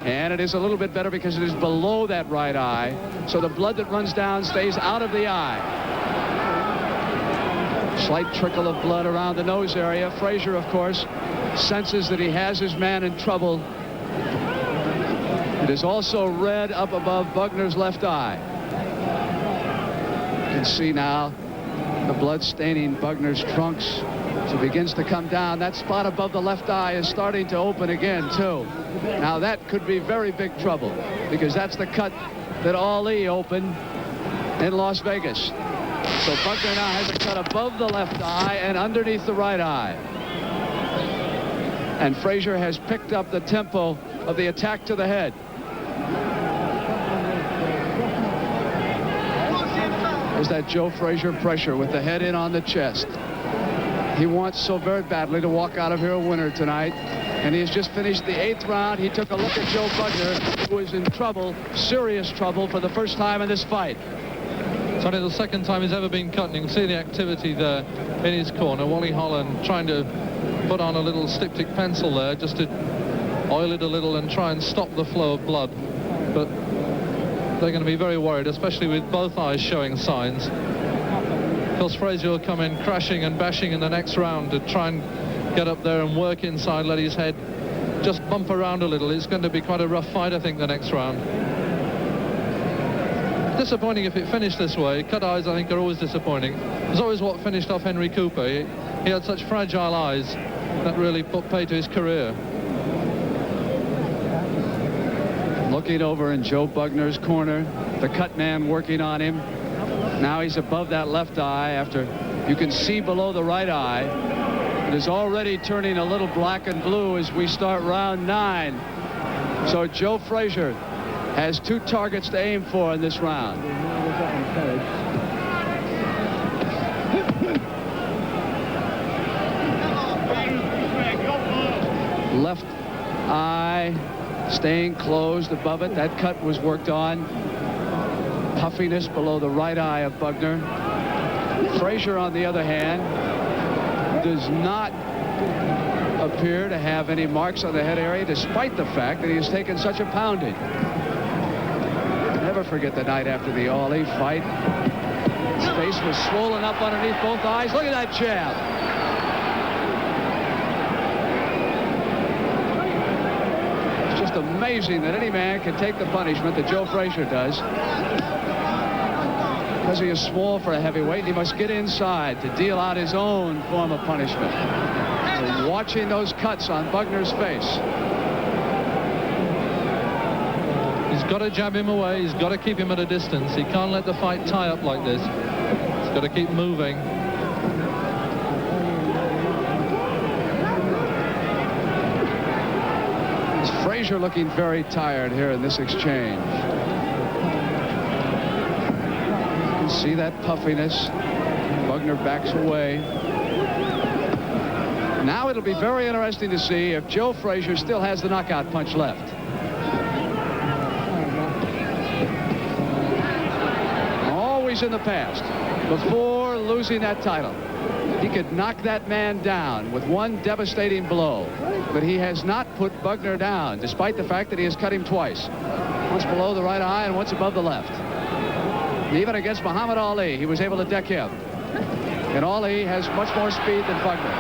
And it is a little bit better because it is below that right eye. So the blood that runs down stays out of the eye. Slight trickle of blood around the nose area. Frazier, of course, senses that he has his man in trouble. It is also red up above Bugner's left eye. You can see now the blood staining Bugner's trunks. So it begins to come down. That spot above the left eye is starting to open again, too. Now that could be very big trouble because that's the cut that Ali opened in Las Vegas. So Bugner now has a cut above the left eye and underneath the right eye. And Frazier has picked up the tempo of the attack to the head. There's that Joe Frazier pressure with the head in on the chest. He wants so very badly to walk out of here a winner tonight. And he has just finished the 8th round. He took a look at Joe Bugner, who is in trouble, serious trouble, for the first time in this fight. It's only the second time he's ever been cut, and you can see the activity there in his corner. Wally Holland trying to put on a little styptic pencil there just to oil it a little and try and stop the flow of blood. But they're going to be very worried, especially with both eyes showing signs. Because Frazier will come in crashing and bashing in the next round to try and get up there and work inside, let his head just bump around a little. It's going to be quite a rough fight, I think, the next round. Disappointing if it finished this way. Cut eyes, I think, are always disappointing. It's always what finished off Henry Cooper. He had such fragile eyes that really put pay to his career. Looking over in Joe Bugner's corner, the cut man working on him. Now he's above that left eye after you can see below the right eye. It is already turning a little black and blue as we start round 9. So Joe Frazier has 2 targets to aim for in this round. Left eye staying closed above it. That cut was worked on. Puffiness below the right eye of Bugner. Frazier, on the other hand, does not appear to have any marks on the head area, despite the fact that he has taken such a pounding. Never forget the night after the Ali fight. His face was swollen up underneath both eyes. Look at that jab. It's just amazing that any man can take the punishment that Joe Frazier does. Because he is small for a heavyweight, he must get inside to deal out his own form of punishment. So watching those cuts on Bugner's face. He's got to jab him away. He's got to keep him at a distance. He can't let the fight tie up like this. He's got to keep moving. Is Frazier looking very tired here in this exchange? See that puffiness. Bugner backs away. Now it'll be very interesting to see if Joe Frazier still has the knockout punch left. Always in the past, before losing that title, he could knock that man down with one devastating blow. But he has not put Bugner down, despite the fact that he has cut him twice. Once below the right eye and once above the left. Even against Muhammad Ali, he was able to deck him. And Ali has much more speed than Bugner.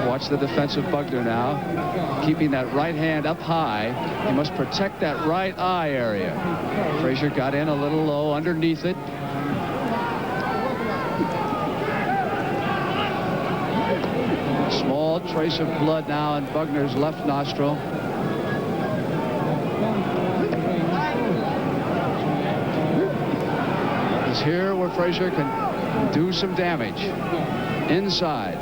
Watch the defensive Bugner now, keeping that right hand up high. He must protect that right eye area. Frazier got in a little low underneath it. Small trace of blood now in Bugner's left nostril. It's here where Frazier can do some damage. Inside.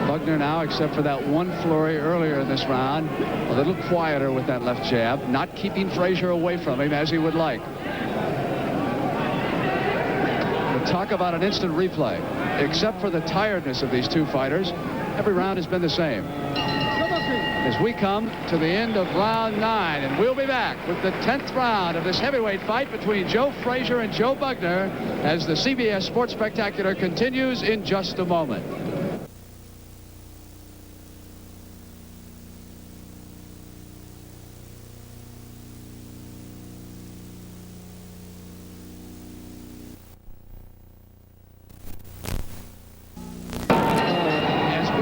Bugner now, except for that one flurry earlier in this round, a little quieter with that left jab, not keeping Frazier away from him as he would like. Talk about an instant replay. Except for the tiredness of these two fighters, every round has been the same. as we come to the end of round 9, and we'll be back with the 10th round of this heavyweight fight between Joe Frazier and Joe Bugner as the CBS Sports Spectacular continues in just a moment.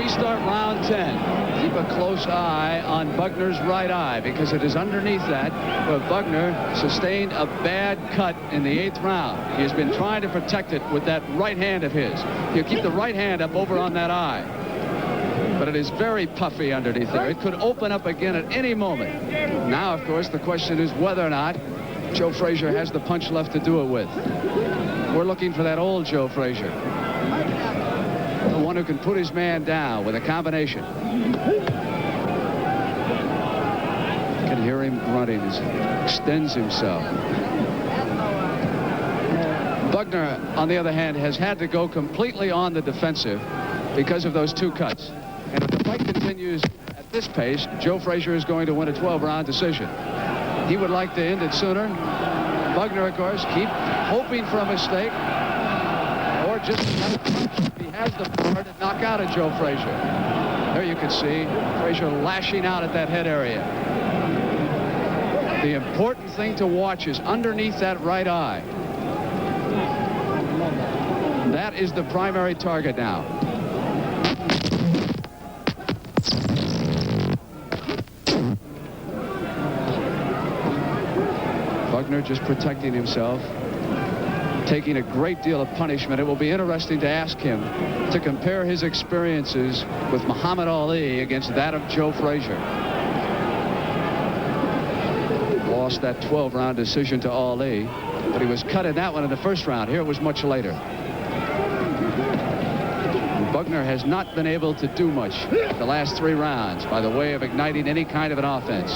Start round 10. Keep a close eye on Bugner's right eye because it is underneath that where Bugner sustained a bad cut in the 8th round. He has been trying to protect it with that right hand of his. He'll keep the right hand up over on that eye. But it is very puffy underneath there. It could open up again at any moment. Now, of course, the question is whether or not Joe Frazier has the punch left to do it with. We're looking for that old Joe Frazier. The one who can put his man down with a combination. You can hear him grunting as he extends himself. Bugner, on the other hand, has had to go completely on the defensive because of those 2 cuts. And if the fight continues at this pace, Joe Frazier is going to win a 12-round decision. He would like to end it sooner. Bugner, of course, keep hoping for a mistake or just he has the power to knock out a Joe Frazier. There you can see Frazier lashing out at that head area. The important thing to watch is underneath that right eye. That is the primary target now. Bugner just protecting himself, taking a great deal of punishment. It will be interesting to ask him to compare his experiences with Muhammad Ali against that of Joe Frazier. Lost that 12-round decision to Ali, but he was cut in that one in the 1st round. Here it was much later. Bugner has not been able to do much the last 3 rounds by the way of igniting any kind of an offense.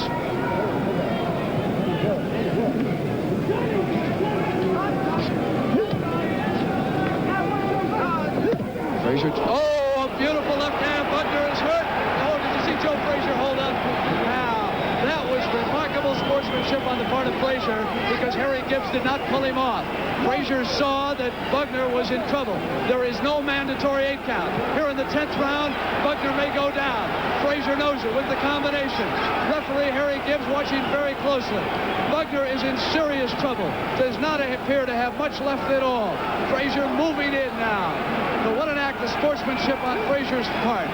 Oh, a beautiful left hand. Bugner is hurt. Oh, did you see Joe Frazier hold up? Now, that was remarkable sportsmanship on the part of Frazier because Harry Gibbs did not pull him off. Frazier saw that Bugner was in trouble. There is no mandatory 8 count. Here in the 10th round, Bugner may go down. Frazier knows it with the combination. Referee Harry Gibbs watching very closely. Bugner is in serious trouble. Does not appear to have much left at all. Frazier moving in now. But what an act of sportsmanship on Frazier's part.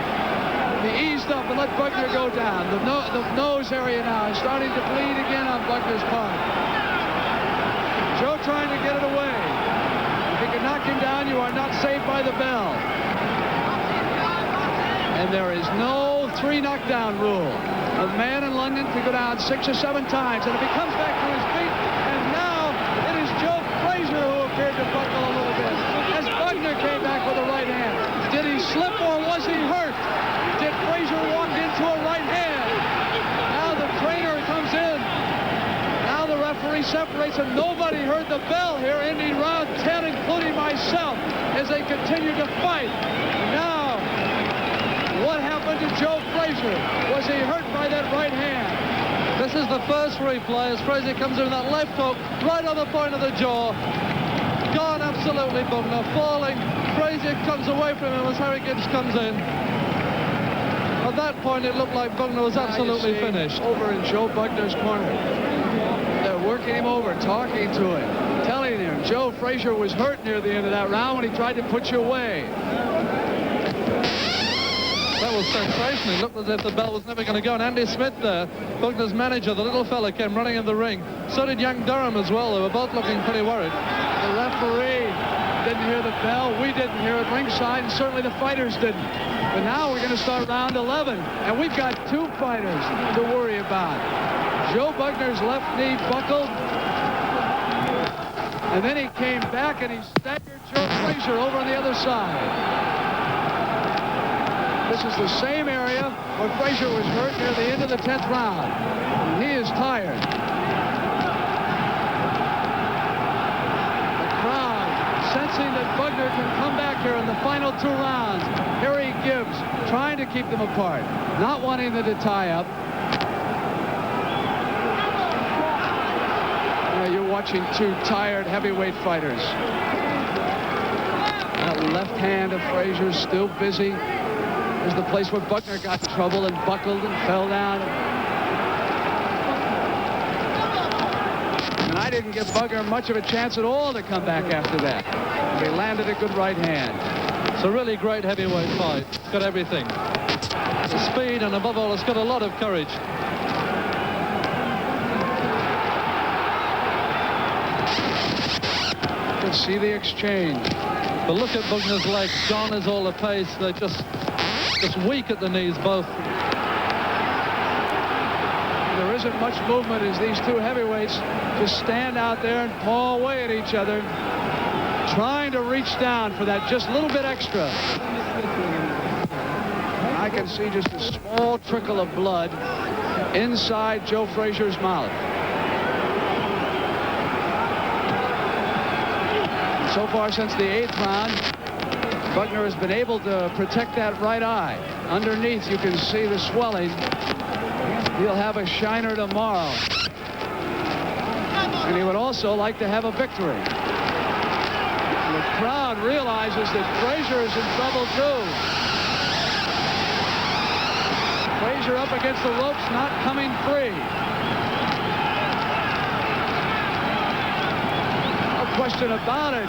He eased up and let Bugner go down. The nose area now is starting to bleed again on Bugner's part. Joe trying to get it away. If he can knock him down, you are not saved by the bell. And there is no 3 knockdown rule. A man in London can go down 6 or 7 times, and if he comes back to his feet, and now it is Joe Frazier who appeared to buckle a little bit as Bugner came back with a right hand. Did he slip or was he hurt? Did Frazier walk into a right hand? Now the trainer comes in. Now the referee separates them. Nobody heard the bell here ending round 10, including myself, as they continue to fight. Now, what happened to Joe Frazier? Was he hurt by that right hand? This is the first replay as Frazier comes in with that left hook right on the point of the jaw. Gone absolutely, Bugner falling. Frazier comes away from him as Harry Gibbs comes in. At that point, it looked like Bugner was absolutely finished. Over in Joe Bugner's corner. They're working him over, talking to him, telling him Joe Frazier was hurt near the end of that round when he tried to put you away. That was sensational. It looked as if the bell was never going to go. And Andy Smith there, Bugner's manager, the little fella, came running in the ring. So did young Durham as well. They were both looking pretty worried. The referee didn't hear the bell. We didn't hear it ringside, and certainly the fighters didn't. But now we're going to start round 11, and we've got 2 fighters to worry about. Joe Bugner's left knee buckled, and then he came back and he staggered Joe Frazier over on the other side. This is the same area where Frazier was hurt near the end of the 10th round. He is tired. The crowd sensing that Bugner can come back attack here in the final 2 rounds. Harry Gibbs trying to keep them apart, not wanting them to tie up. You're watching 2 tired heavyweight fighters. That left hand of Frazier still busy. There's the place where Bugner got in trouble and buckled and fell down. And I didn't give Bugner much of a chance at all to come back after that. But he landed a good right hand. It's a really great heavyweight fight. It's got everything. The speed, and above all, it's got a lot of courage. You can see the exchange. But look at Bugner's legs. Gone is all the pace. They're just weak at the knees, both. There isn't much movement as these 2 heavyweights just stand out there and paw away at each other, trying to reach down for that just little bit extra. I can see just a small trickle of blood inside Joe Frazier's mouth. So far since the 8th round, Bugner has been able to protect that right eye. Underneath, you can see the swelling. He'll have a shiner tomorrow. And he would also like to have a victory. And the crowd realizes that Frazier is in trouble too. Frazier up against the ropes, not coming free. No question about it.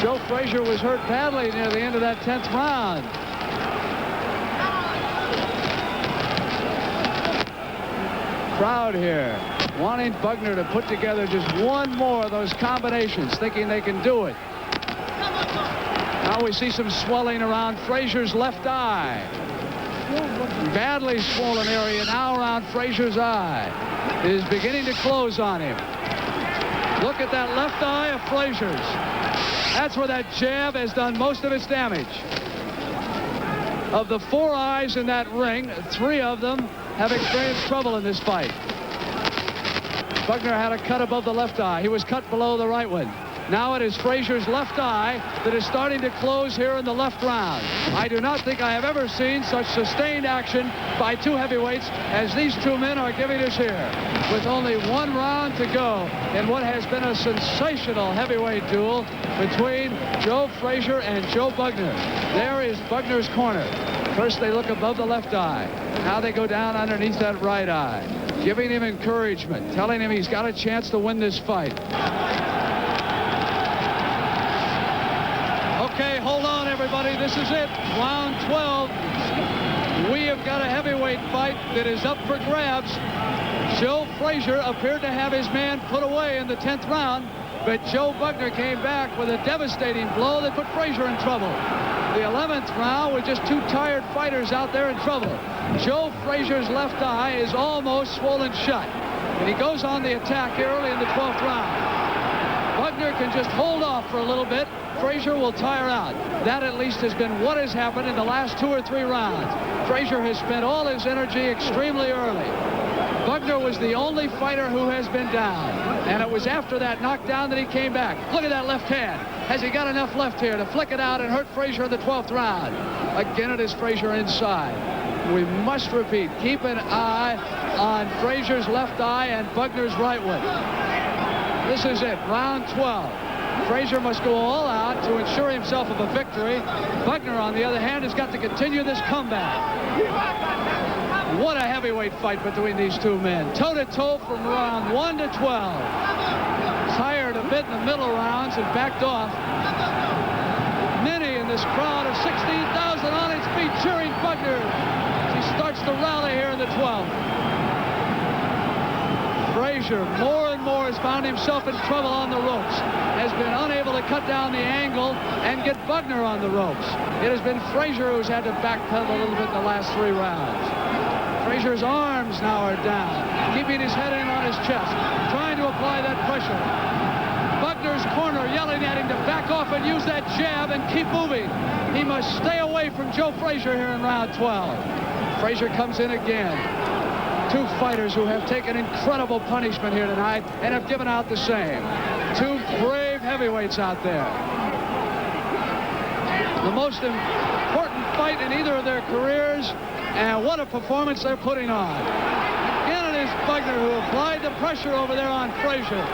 Joe Frazier was hurt badly near the end of that 10th round. Crowd here wanting Bugner to put together just one more of those combinations, thinking they can do it. Now we see some swelling around Frazier's left eye. Badly swollen area now around Frazier's eye. It is beginning to close on him. Look at that left eye of Frazier's. That's where that jab has done most of its damage. Of the 4 eyes in that ring, 3 of them have experienced trouble in this fight. Bugner had a cut above the left eye. He was cut below the right one. Now it is Frazier's left eye that is starting to close here in the left round. I do not think I have ever seen such sustained action by 2 heavyweights as these 2 men are giving us here. With only 1 round to go in what has been a sensational heavyweight duel between Joe Frazier and Joe Bugner. There is Bugner's corner. First they look above the left eye. Now they go down underneath that right eye, giving him encouragement, telling him he's got a chance to win this fight. Okay, hold on, everybody. This is it. Round 12. We have got a heavyweight fight that is up for grabs. Joe Frazier appeared to have his man put away in the 10th round, but Joe Bugner came back with a devastating blow that put Frazier in trouble. The 11th round with just 2 tired fighters out there in trouble. Joe Frazier's left eye is almost swollen shut, and he goes on the attack here early in the 12th round. Bugner can just hold off for a little bit. Frazier will tire out. That at least has been what has happened in the last 2 or 3 rounds. Frazier has spent all his energy extremely early. Bugner was the only fighter who has been down, and it was after that knockdown that he came back. Look at that left hand. Has he got enough left here to flick it out and hurt Frazier in the 12th round? Again, it is Frazier inside. We must repeat, keep an eye on Frazier's left eye and Bugner's right one. This is it, round 12. Frazier must go all out to ensure himself of a victory. Bugner, on the other hand, has got to continue this comeback. What a heavyweight fight between these 2 men. Toe-to-toe from round 1 to 12. Tired a bit in the middle rounds and backed off. Many in this crowd of 16,000 on its feet cheering Bugner as he starts to rally here in the 12th. Frazier more and more has found himself in trouble on the ropes, has been unable to cut down the angle and get Bugner on the ropes. It has been Frazier who's had to backpedal a little bit in the last 3 rounds. Frazier's arms now are down, keeping his head in on his chest, trying to apply that pressure. Bugner's corner yelling at him to back off and use that jab and keep moving. He must stay away from Joe Frazier here in round 12. Frazier comes in again. 2 fighters who have taken incredible punishment here tonight and have given out the same. 2 brave heavyweights out there. The most important fight in either of their careers, and what a performance they're putting on. Again, it is Bugner who applied the pressure over there on Frazier.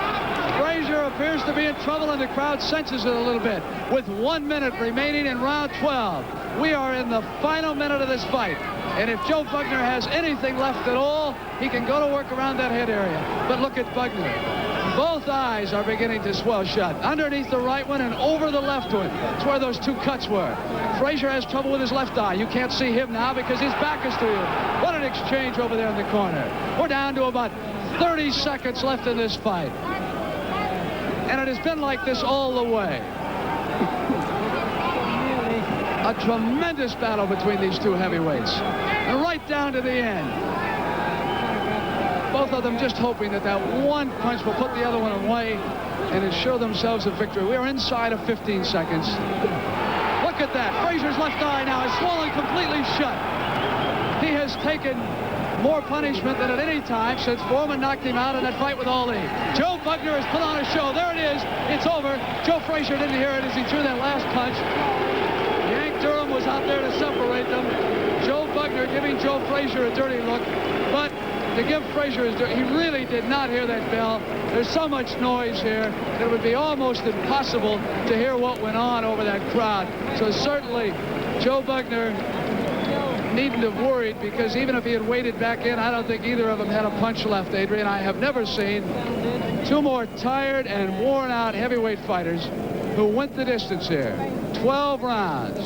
Frazier appears to be in trouble, and the crowd senses it a little bit. With 1 minute remaining in round 12, we are in the final minute of this fight. And if Joe Bugner has anything left at all, he can go to work around that head area. But look at Bugner. Both eyes are beginning to swell shut. Underneath the right one and over the left one. That's where those two cuts were. Frazier has trouble with his left eye. You can't see him now because his back is to you. What an exchange over there in the corner. We're down to about 30 seconds left in this fight. And it has been like this all the way. A tremendous battle between these two heavyweights. And right down to the end. Both of them just hoping that that one punch will put the other one away and ensure themselves a victory. We are inside of 15 seconds. Look at that. Frazier's left eye now is swollen completely shut. He has taken more punishment than at any time since Foreman knocked him out in that fight with Ali. Joe Bugner has put on a show. There it is. It's over. Joe Frazier didn't hear it as he threw that last punch. Yank Durham was out there to separate them. Joe Bugner giving Joe Frazier a dirty look. But to give Frazier his dirty, he really did not hear that bell. There's so much noise here that it would be almost impossible to hear what went on over that crowd. So certainly Joe Bugner needn't have worried, because even if he had waded back in, I don't think either of them had a punch left, Adrian. I have never seen two more tired and worn out heavyweight fighters who went the distance here. 12 rounds.